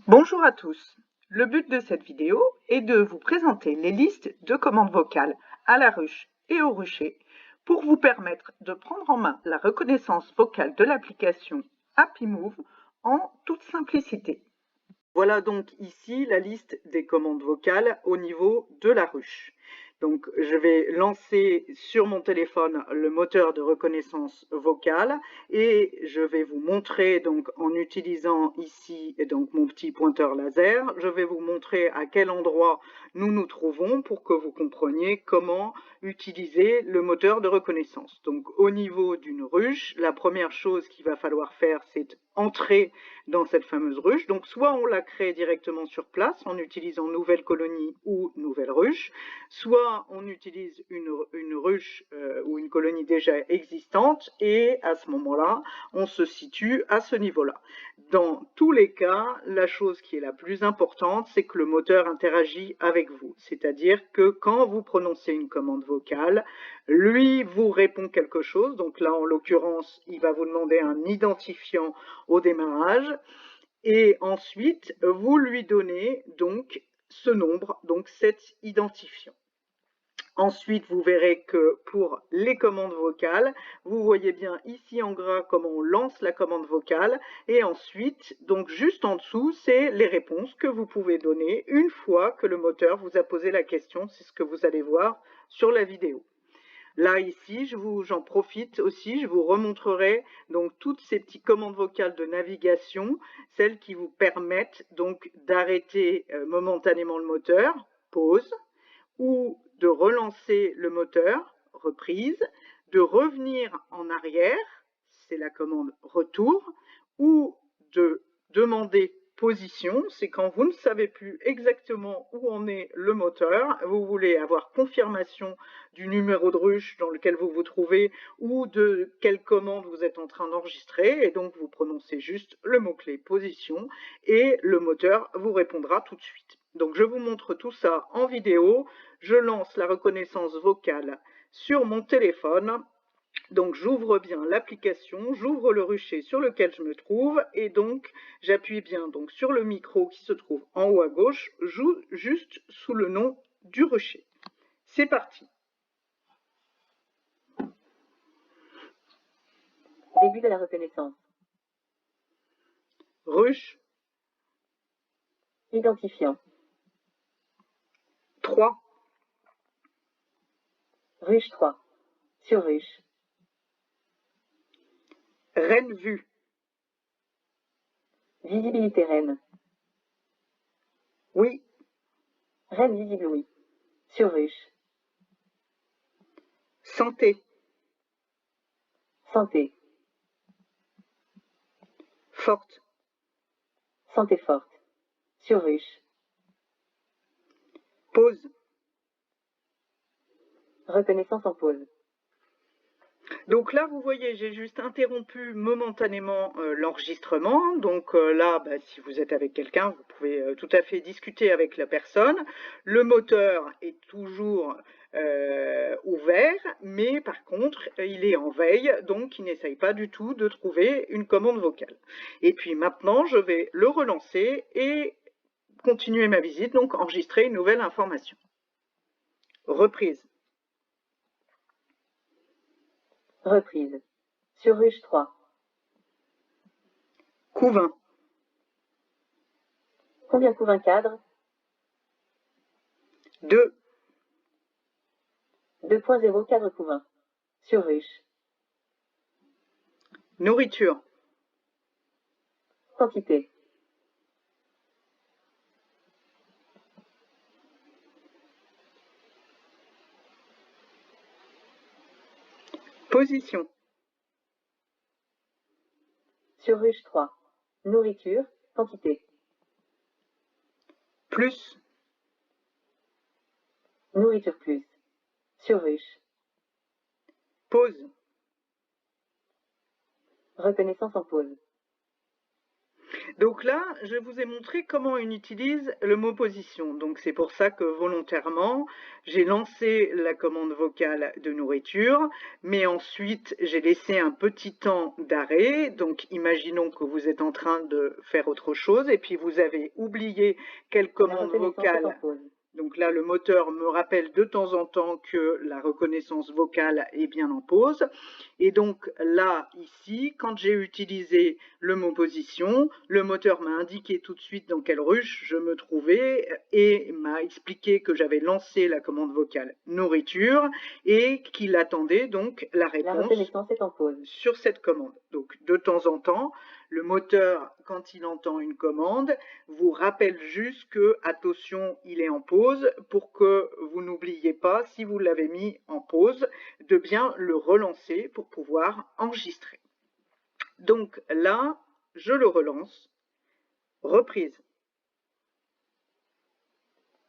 Bonjour à tous. Le but de cette vidéo est de vous présenter les listes de commandes vocales à la ruche et au rucher pour vous permettre de prendre en main la reconnaissance vocale de l'application HappyMove en toute simplicité. Voilà donc ici la liste des commandes vocales au niveau de la ruche. Donc je vais lancer sur mon téléphone le moteur de reconnaissance vocale et je vais vous montrer donc en utilisant ici donc mon petit pointeur laser, je vais vous montrer à quel endroit nous nous trouvons pour que vous compreniez comment utiliser le moteur de reconnaissance. Donc au niveau d'une ruche, la première chose qu'il va falloir faire, c'est entrer dans cette fameuse ruche. Donc soit on la crée directement sur place en utilisant nouvelle colonie ou nouvelle ruche, soit on utilise une ruche ou une colonie déjà existante et à ce moment-là, on se situe à ce niveau-là. Dans tous les cas, la chose qui est la plus importante, c'est que le moteur interagit avec vous. C'est-à-dire que quand vous prononcez une commande vocale, lui vous répond quelque chose. Donc là, en l'occurrence, il va vous demander un identifiant au démarrage. Et ensuite, vous lui donnez donc ce nombre, donc cet identifiant. Ensuite, vous verrez que pour les commandes vocales, vous voyez bien ici en gras comment on lance la commande vocale. Et ensuite, donc juste en dessous, c'est les réponses que vous pouvez donner une fois que le moteur vous a posé la question. C'est ce que vous allez voir sur la vidéo. Là, ici, j'en profite aussi, je vous remontrerai donc toutes ces petites commandes vocales de navigation, celles qui vous permettent donc d'arrêter momentanément le moteur, pause, ou de relancer le moteur, reprise, de revenir en arrière, c'est la commande retour, ou de demander position, c'est quand vous ne savez plus exactement où en est le moteur, vous voulez avoir confirmation du numéro de ruche dans lequel vous vous trouvez ou de quelle commande vous êtes en train d'enregistrer, et donc vous prononcez juste le mot-clé position et le moteur vous répondra tout de suite. Donc je vous montre tout ça en vidéo, je lance la reconnaissance vocale sur mon téléphone. Donc j'ouvre bien l'application, j'ouvre le rucher sur lequel je me trouve et donc j'appuie bien donc sur le micro qui se trouve en haut à gauche, juste sous le nom du rucher. C'est parti. Début de la reconnaissance. Ruche. Identifiant. 3. Ruche 3. Sur ruche. Reine vue. Visibilité reine. Oui. Reine visible oui. Sur ruche. Santé. Santé. Forte. Santé forte. Sur ruche. Pause. Reconnaissance en pause. Donc là, vous voyez, j'ai juste interrompu momentanément l'enregistrement. Donc là, si vous êtes avec quelqu'un, vous pouvez tout à fait discuter avec la personne. Le moteur est toujours ouvert, mais par contre, il est en veille, donc il n'essaye pas du tout de trouver une commande vocale. Et puis maintenant, je vais le relancer et continuer ma visite, donc enregistrer une nouvelle information. Reprise. Reprise. Sur ruche 3. Couvain. Combien couvre un cadre? 2. 2.0 cadre couvain. Sur ruche. Nourriture. Quantité. Position. Sur ruche 3. Nourriture. Quantité. Plus. Nourriture plus. Sur ruche. Pause. Reconnaissance en pause. Donc là, je vous ai montré comment on utilise le mot position. Donc c'est pour ça que volontairement, j'ai lancé la commande vocale de nourriture, mais ensuite j'ai laissé un petit temps d'arrêt. Donc imaginons que vous êtes en train de faire autre chose et puis vous avez oublié quelle La commande reconnaissance est en vocale. pause. Donc là, le moteur me rappelle de temps en temps que la reconnaissance vocale est bien en pause. Et donc là, ici, quand j'ai utilisé le mot position, le moteur m'a indiqué tout de suite dans quelle ruche je me trouvais et m'a expliqué que j'avais lancé la commande vocale nourriture et qu'il attendait donc la La réponse reconnaissance est en pause. sur cette commande. Donc de temps en temps, le moteur, quand il entend une commande, vous rappelle juste que, attention, il est en pause pour que vous n'oubliez pas, si vous l'avez mis en pause, de bien le relancer pour pouvoir enregistrer. Donc là, je le relance. Reprise.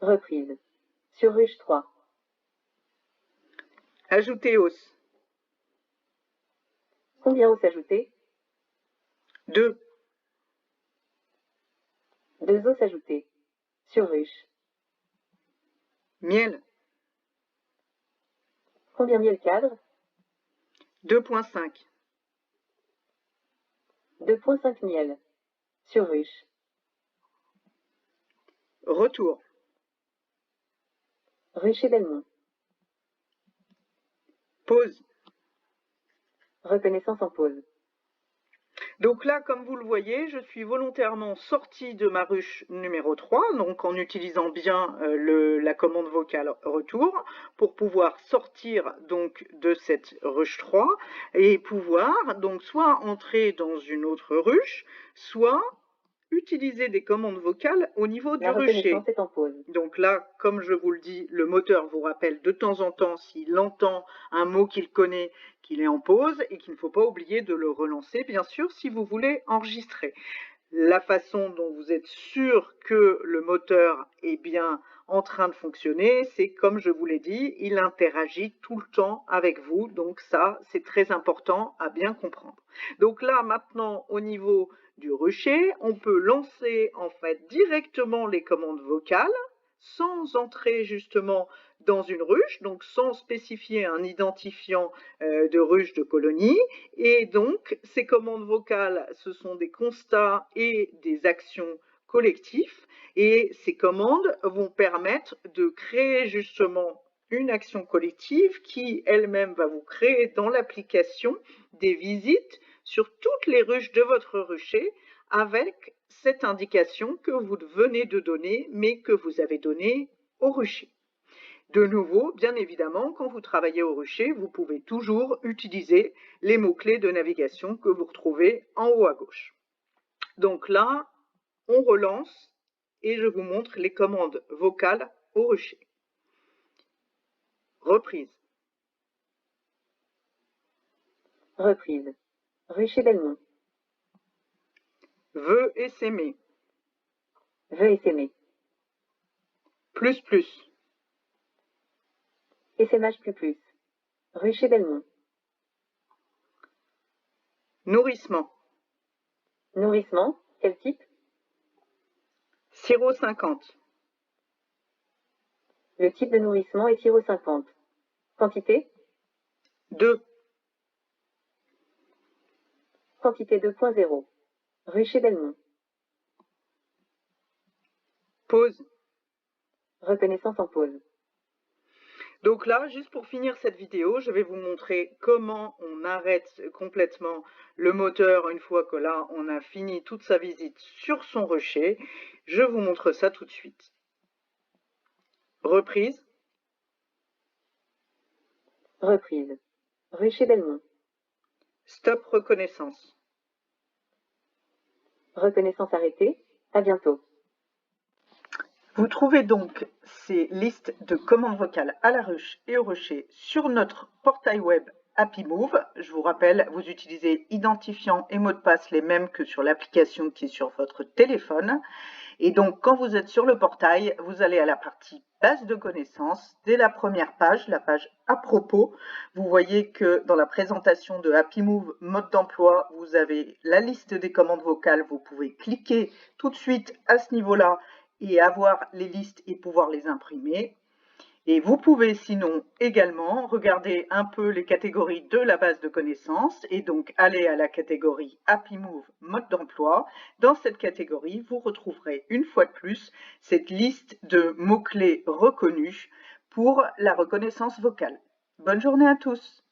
Reprise. Sur ruche 3. Ajouter os. Combien os ajoutés? 2. 2 os ajoutés. Sur ruche. Miel. Combien miel cadre? 2.5. 2.5 miel. Sur ruche. Retour. Rucher Belmont. Pause. Reconnaissance en pause. Donc là, comme vous le voyez, je suis volontairement sortie de ma ruche numéro 3, donc en utilisant bien la commande vocale retour, pour pouvoir sortir donc de cette ruche 3 et pouvoir donc soit entrer dans une autre ruche, soit utiliser des commandes vocales au niveau du La rucher. reconnaissance est en pause. Donc là, comme je vous le dis, le moteur vous rappelle de temps en temps, s'il entend un mot qu'il connaît, qu'il est en pause et qu'il ne faut pas oublier de le relancer, bien sûr, si vous voulez enregistrer. La façon dont vous êtes sûr que le moteur est bien en train de fonctionner, c'est comme je vous l'ai dit, il interagit tout le temps avec vous, donc ça, c'est très important à bien comprendre. Donc là, maintenant, au niveau du rucher, on peut lancer en fait directement les commandes vocales sans entrer justement dans une ruche, donc sans spécifier un identifiant de ruche de colonie. Et donc, ces commandes vocales, ce sont des constats et des actions collectifs. Et ces commandes vont permettre de créer justement une action collective qui elle-même va vous créer dans l'application des visites sur toutes les ruches de votre rucher avec cette indication que vous venez de donner, mais que vous avez donnée au rucher. De nouveau, bien évidemment, quand vous travaillez au rucher, vous pouvez toujours utiliser les mots-clés de navigation que vous retrouvez en haut à gauche. Donc là, on relance et je vous montre les commandes vocales au rucher. Reprise. Reprise. Rucher Belmont. Veux essaimer. Veux essaimer. Plus plus. Essaimage plus. Rucher Belmont. Nourrissement. Nourrissement. Quel type? Sirop 50. Le type de nourrissement est sirop 50. Quantité? 2. Quantité 2.0. Rucher Belmont. Pause. Reconnaissance en pause. Donc là, juste pour finir cette vidéo, je vais vous montrer comment on arrête complètement le moteur une fois que là, on a fini toute sa visite sur son rucher. Je vous montre ça tout de suite. Reprise. Reprise. Rucher Belmont. Stop reconnaissance. Reconnaissance arrêtée. À bientôt. Vous trouvez donc ces listes de commandes vocales à la ruche et au rucher sur notre portail web HappyMove. Je vous rappelle, vous utilisez identifiant et mot de passe les mêmes que sur l'application qui est sur votre téléphone. Et donc, quand vous êtes sur le portail, vous allez à la partie base de connaissances. Dès la première page, la page à propos, vous voyez que dans la présentation de Happy Move mode d'emploi, vous avez la liste des commandes vocales. Vous pouvez cliquer tout de suite à ce niveau-là et avoir les listes et pouvoir les imprimer. Et vous pouvez sinon également regarder un peu les catégories de la base de connaissances et donc aller à la catégorie Happy Move mode d'emploi. Dans cette catégorie, vous retrouverez une fois de plus cette liste de mots-clés reconnus pour la reconnaissance vocale. Bonne journée à tous!